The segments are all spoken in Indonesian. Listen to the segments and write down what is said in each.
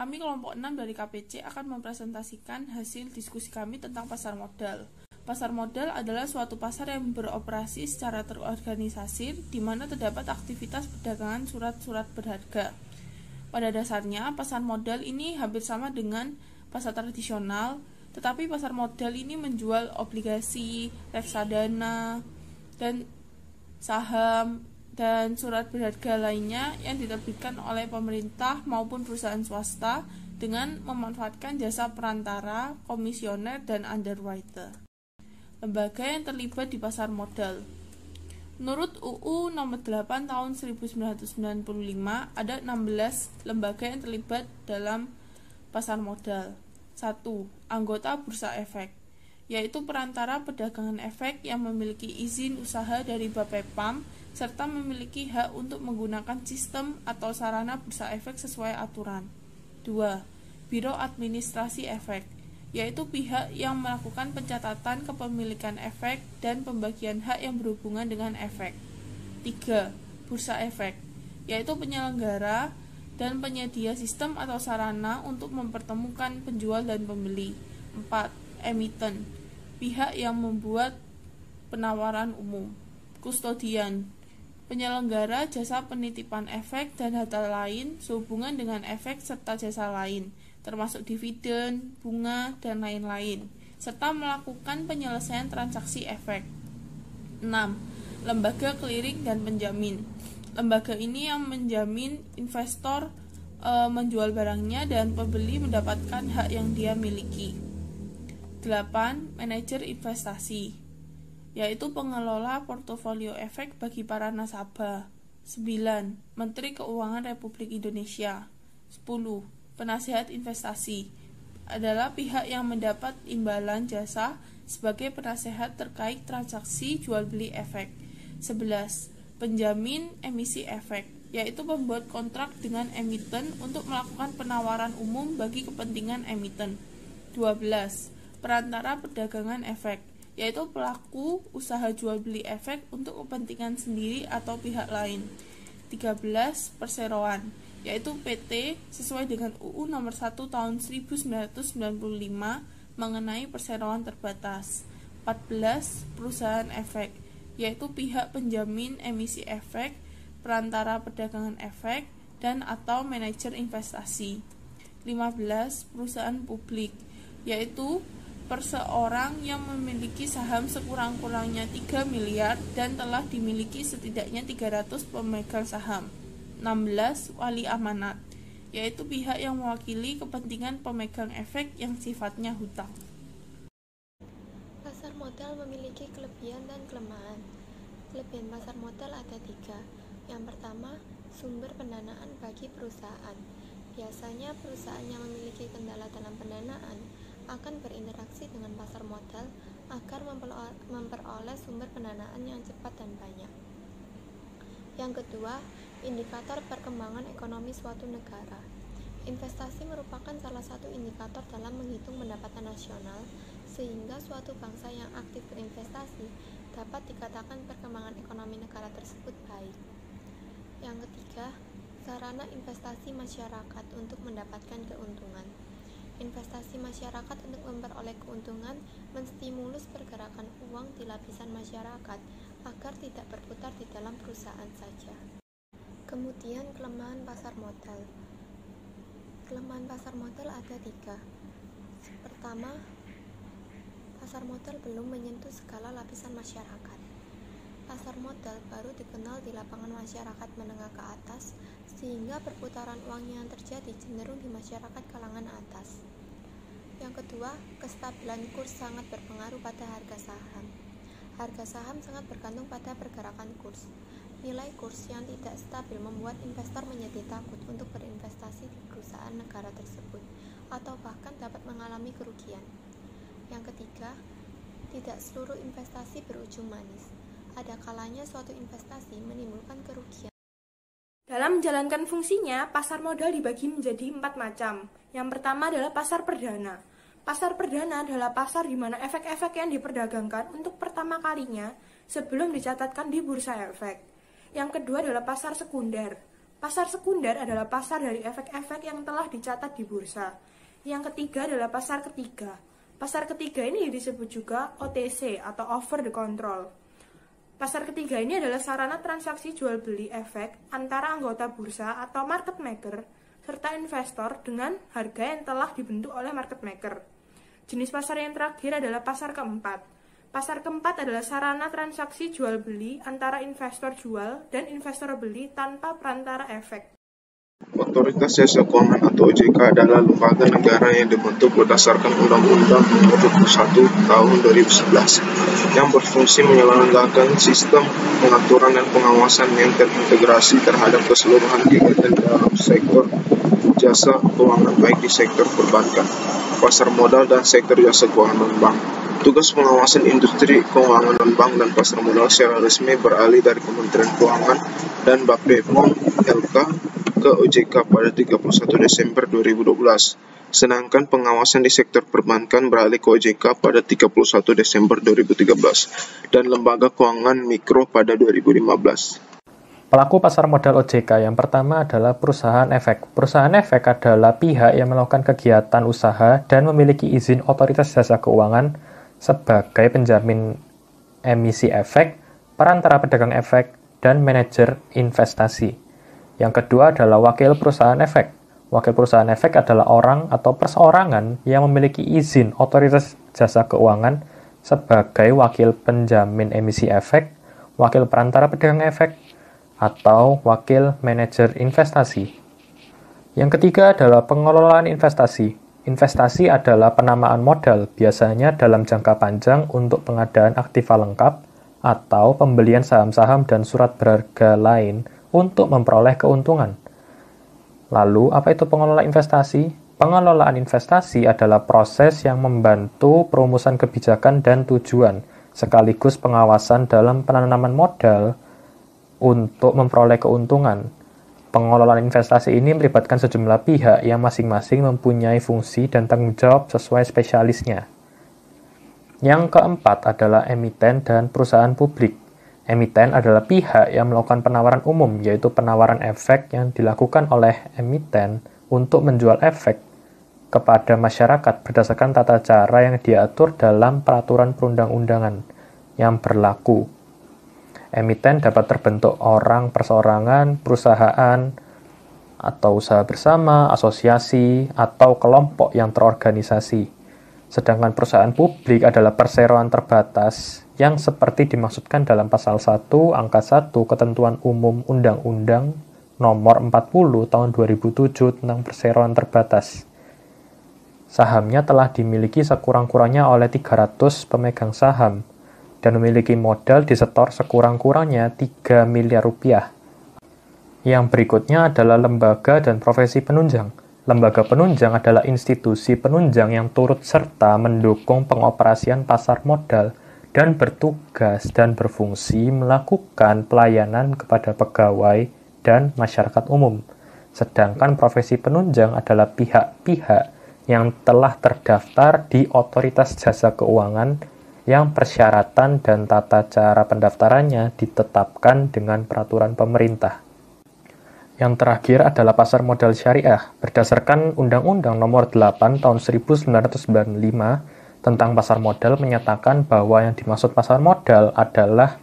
Kami kelompok 6 dari KPC akan mempresentasikan hasil diskusi kami tentang pasar modal. Pasar modal adalah suatu pasar yang beroperasi secara terorganisasi di mana terdapat aktivitas perdagangan surat-surat berharga. Pada dasarnya, pasar modal ini hampir sama dengan pasar tradisional, tetapi pasar modal ini menjual obligasi, reksadana, dan saham, dan surat berharga lainnya yang diterbitkan oleh pemerintah maupun perusahaan swasta dengan memanfaatkan jasa perantara, komisioner, dan underwriter. Lembaga yang terlibat di pasar modal. Menurut UU nomor 8 tahun 1995 ada 16 lembaga yang terlibat dalam pasar modal. 1. Anggota Bursa Efek, yaitu perantara perdagangan efek yang memiliki izin usaha dari Bapepam serta memiliki hak untuk menggunakan sistem atau sarana bursa efek sesuai aturan. 2. Biro Administrasi Efek, yaitu pihak yang melakukan pencatatan kepemilikan efek dan pembagian hak yang berhubungan dengan efek. 3. Bursa Efek, yaitu penyelenggara dan penyedia sistem atau sarana untuk mempertemukan penjual dan pembeli. 4. Emiten, pihak yang membuat penawaran umum. Kustodian, penyelenggara jasa penitipan efek dan data lain sehubungan dengan efek serta jasa lain, termasuk dividen, bunga, dan lain-lain, serta melakukan penyelesaian transaksi efek. 6. Lembaga Clearing dan Penjamin, lembaga ini yang menjamin investor menjual barangnya dan pembeli mendapatkan hak yang dia miliki. 8. Manajer investasi, yaitu pengelola portofolio efek bagi para nasabah. 9. Menteri Keuangan Republik Indonesia. 10. Penasihat investasi adalah pihak yang mendapat imbalan jasa sebagai penasehat terkait transaksi jual beli efek. 11. Penjamin emisi efek, yaitu pembuat kontrak dengan emiten untuk melakukan penawaran umum bagi kepentingan emiten. 12. Perantara perdagangan efek, yaitu pelaku usaha jual beli efek untuk kepentingan sendiri atau pihak lain. 13. Perseroan, yaitu PT sesuai dengan UU nomor 1 tahun 1995 mengenai perseroan terbatas. 14. Perusahaan efek, yaitu pihak penjamin emisi efek, perantara perdagangan efek, dan atau manajer investasi. 15. Perusahaan publik, yaitu perseorang yang memiliki saham sekurang-kurangnya 3 miliar dan telah dimiliki setidaknya 300 pemegang saham. 16. Wali amanat, yaitu pihak yang mewakili kepentingan pemegang efek yang sifatnya hutang. Pasar modal memiliki kelebihan dan kelemahan. Kelebihan pasar modal ada 3. Yang pertama, sumber pendanaan bagi perusahaan. Biasanya perusahaan yang memiliki kendala dalam pendanaan akan berinteraksi dengan pasar modal agar memperoleh sumber pendanaan yang cepat dan banyak. Yang kedua, indikator perkembangan ekonomi suatu negara. Investasi merupakan salah satu indikator dalam menghitung pendapatan nasional, sehingga suatu bangsa yang aktif berinvestasi dapat dikatakan perkembangan ekonomi negara tersebut baik. Yang ketiga, sarana investasi masyarakat untuk mendapatkan keuntungan. Investasi masyarakat untuk memperoleh keuntungan menstimulus pergerakan uang di lapisan masyarakat agar tidak berputar di dalam perusahaan saja. Kemudian kelemahan pasar modal. Kelemahan pasar modal ada 3. Pertama, pasar modal belum menyentuh segala lapisan masyarakat. Pasar modal baru dikenal di lapangan masyarakat menengah ke atas, sehingga perputaran uang yang terjadi cenderung di masyarakat kalangan atas. Yang kedua, kestabilan kurs sangat berpengaruh pada harga saham. Harga saham sangat bergantung pada pergerakan kurs. Nilai kurs yang tidak stabil membuat investor menjadi takut untuk berinvestasi di perusahaan negara tersebut, atau bahkan dapat mengalami kerugian. Yang ketiga, tidak seluruh investasi berujung manis. Ada kalanya suatu investasi menimbulkan kerugian. Dalam menjalankan fungsinya, pasar modal dibagi menjadi 4 macam. Yang pertama adalah pasar perdana. Pasar perdana adalah pasar di mana efek-efek yang diperdagangkan untuk pertama kalinya sebelum dicatatkan di bursa efek. Yang kedua adalah pasar sekunder. Pasar sekunder adalah pasar dari efek-efek yang telah dicatat di bursa. Yang ketiga adalah pasar ketiga. Pasar ketiga ini disebut juga OTC atau over the control. Pasar ketiga ini adalah sarana transaksi jual beli efek antara anggota bursa atau market maker serta investor dengan harga yang telah dibentuk oleh market maker. Jenis pasar yang terakhir adalah pasar keempat. Pasar keempat adalah sarana transaksi jual beli antara investor jual dan investor beli tanpa perantara efek. Otoritas Jasa Keuangan atau OJK adalah lembaga negara yang dibentuk berdasarkan Undang-Undang Nomor 21 Tahun 2011 yang berfungsi menyelenggarakan sistem pengaturan dan pengawasan yang terintegrasi terhadap keseluruhan kegiatan dalam sektor jasa keuangan baik di sektor perbankan, pasar modal, dan sektor jasa keuangan non-bank. Tugas pengawasan industri keuangan non-bank dan pasar modal secara resmi beralih dari Kementerian Keuangan dan Bapepom LK ke OJK pada 31 Desember 2012, sedangkan pengawasan di sektor perbankan beralih ke OJK pada 31 Desember 2013 dan lembaga keuangan mikro pada 2015. Pelaku pasar modal OJK yang pertama adalah perusahaan efek. Perusahaan efek adalah pihak yang melakukan kegiatan usaha dan memiliki izin otoritas jasa keuangan sebagai penjamin emisi efek, perantara pedagang efek, dan manajer investasi. Yang kedua adalah wakil perusahaan efek. Wakil perusahaan efek adalah orang atau perseorangan yang memiliki izin otoritas jasa keuangan sebagai wakil penjamin emisi efek, wakil perantara pedagang efek, atau wakil manajer investasi. Yang ketiga adalah pengelolaan investasi. Investasi adalah penamaan modal, biasanya dalam jangka panjang untuk pengadaan aktiva lengkap atau pembelian saham-saham dan surat berharga lain untuk memperoleh keuntungan. Lalu, apa itu pengelola investasi? Pengelolaan investasi adalah proses yang membantu perumusan kebijakan dan tujuan, sekaligus pengawasan dalam penanaman modal untuk memperoleh keuntungan. Pengelolaan investasi ini melibatkan sejumlah pihak yang masing-masing mempunyai fungsi dan tanggung jawab sesuai spesialisnya. Yang keempat adalah emiten dan perusahaan publik. Emiten adalah pihak yang melakukan penawaran umum, yaitu penawaran efek yang dilakukan oleh emiten untuk menjual efek kepada masyarakat berdasarkan tata cara yang diatur dalam peraturan perundang-undangan yang berlaku. Emiten dapat terbentuk orang perseorangan, perusahaan, atau usaha bersama, asosiasi, atau kelompok yang terorganisasi. Sedangkan perusahaan publik adalah perseroan terbatas yang seperti dimaksudkan dalam pasal 1 angka 1 Ketentuan Umum Undang-Undang Nomor 40 Tahun 2007 tentang perseroan terbatas. Sahamnya telah dimiliki sekurang-kurangnya oleh 300 pemegang saham dan memiliki modal disetor sekurang-kurangnya 3 miliar rupiah. Yang berikutnya adalah lembaga dan profesi penunjang. Lembaga penunjang adalah institusi penunjang yang turut serta mendukung pengoperasian pasar modal dan bertugas dan berfungsi melakukan pelayanan kepada pegawai dan masyarakat umum. Sedangkan profesi penunjang adalah pihak-pihak yang telah terdaftar di Otoritas Jasa Keuangan yang persyaratan dan tata cara pendaftarannya ditetapkan dengan peraturan pemerintah. Yang terakhir adalah pasar modal syariah. Berdasarkan Undang-Undang Nomor 8 Tahun 1995 tentang pasar modal menyatakan bahwa yang dimaksud pasar modal adalah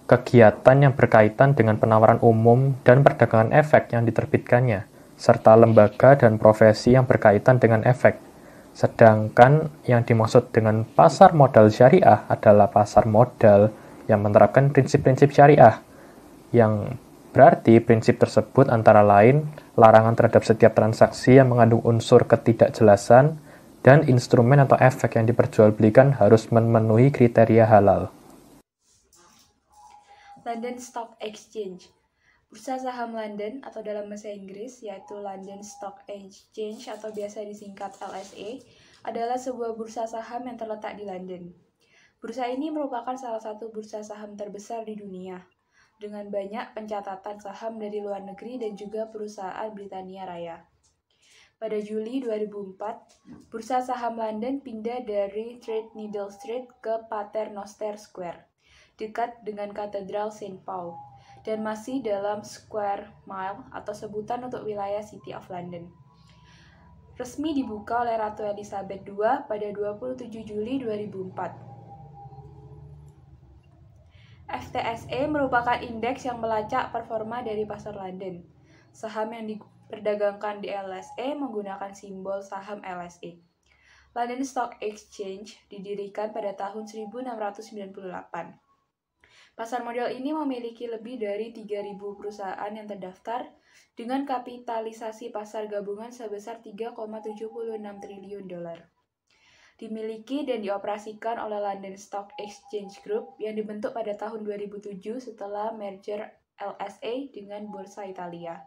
kegiatan yang berkaitan dengan penawaran umum dan perdagangan efek yang diterbitkannya, serta lembaga dan profesi yang berkaitan dengan efek. Sedangkan yang dimaksud dengan pasar modal syariah adalah pasar modal yang menerapkan prinsip-prinsip syariah, yang berarti prinsip tersebut antara lain larangan terhadap setiap transaksi yang mengandung unsur ketidakjelasan dan instrumen atau efek yang diperjualbelikan harus memenuhi kriteria halal. London Stock Exchange. Bursa saham London atau dalam bahasa Inggris yaitu London Stock Exchange atau biasa disingkat LSE adalah sebuah bursa saham yang terletak di London. Bursa ini merupakan salah satu bursa saham terbesar di dunia dengan banyak pencatatan saham dari luar negeri dan juga perusahaan Britania Raya. Pada Juli 2004, bursa saham London pindah dari Threadneedle Street ke Paternoster Square, dekat dengan Katedral St. Paul. dan masih dalam square mile atau sebutan untuk wilayah City of London. Resmi dibuka oleh Ratu Elizabeth II pada 27 Juli 2004. FTSE merupakan indeks yang melacak performa dari pasar London. Saham yang diperdagangkan di LSE menggunakan simbol saham LSE. London Stock Exchange didirikan pada tahun 1698. Pasar modal ini memiliki lebih dari 3.000 perusahaan yang terdaftar dengan kapitalisasi pasar gabungan sebesar 3,76 triliun dolar. Dimiliki dan dioperasikan oleh London Stock Exchange Group yang dibentuk pada tahun 2007 setelah merger LSE dengan Borsa Italia.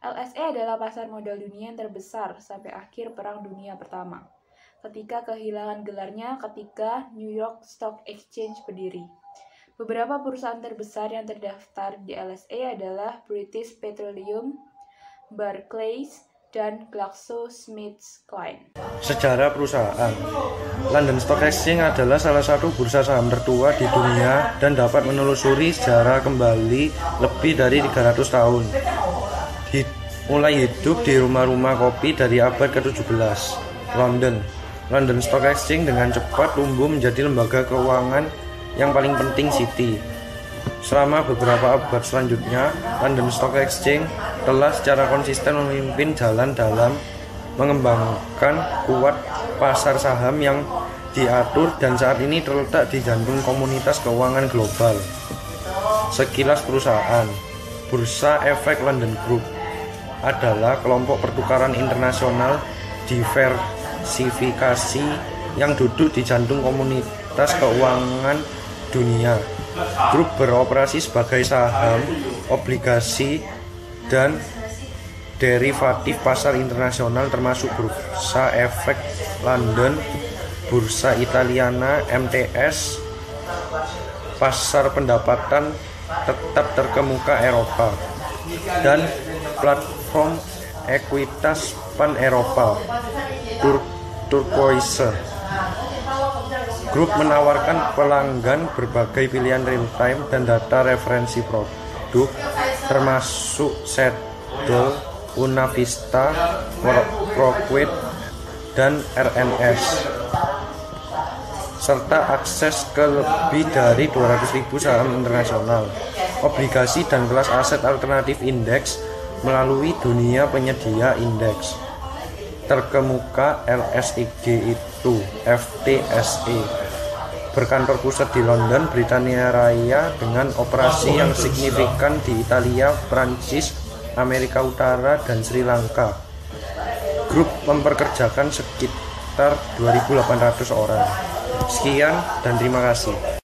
LSE adalah pasar modal dunia yang terbesar sampai akhir Perang Dunia Pertama, ketika kehilangan gelarnya ketika New York Stock Exchange berdiri. Beberapa perusahaan terbesar yang terdaftar di LSE adalah British Petroleum, Barclays, dan GlaxoSmithKline. Sejarah perusahaan, London Stock Exchange adalah salah satu bursa saham tertua di dunia dan dapat menelusuri sejarah kembali lebih dari 300 tahun. Mulai hidup di rumah-rumah kopi dari abad ke-17. London Stock Exchange dengan cepat tumbuh menjadi lembaga keuangan yang paling penting City. Selama beberapa abad selanjutnya, London Stock Exchange telah secara konsisten memimpin jalan dalam mengembangkan kuat pasar saham yang diatur dan saat ini terletak di jantung komunitas keuangan global. Sekilas perusahaan, Bursa Efek London Group adalah kelompok pertukaran internasional diversifikasi yang duduk di jantung komunitas keuangan dunia. Grup beroperasi sebagai saham, obligasi, dan derivatif pasar internasional termasuk Bursa Efek London, Bursa Italiana, MTS, pasar pendapatan tetap terkemuka Eropa, dan platform ekuitas pan-Eropa, Turquoise. Grup menawarkan pelanggan berbagai pilihan real-time dan data referensi produk, termasuk Saddle, Unavista, Croquet, dan RNS, serta akses ke lebih dari 200.000 saham internasional, obligasi, dan kelas aset alternatif indeks melalui dunia penyedia indeks. Terkemuka LSEG itu FTSE, berkantor pusat di London, Britania Raya, dengan operasi yang signifikan di Italia, Prancis, Amerika Utara, dan Sri Lanka. Grup mempekerjakan sekitar 2.800 orang. Sekian dan terima kasih.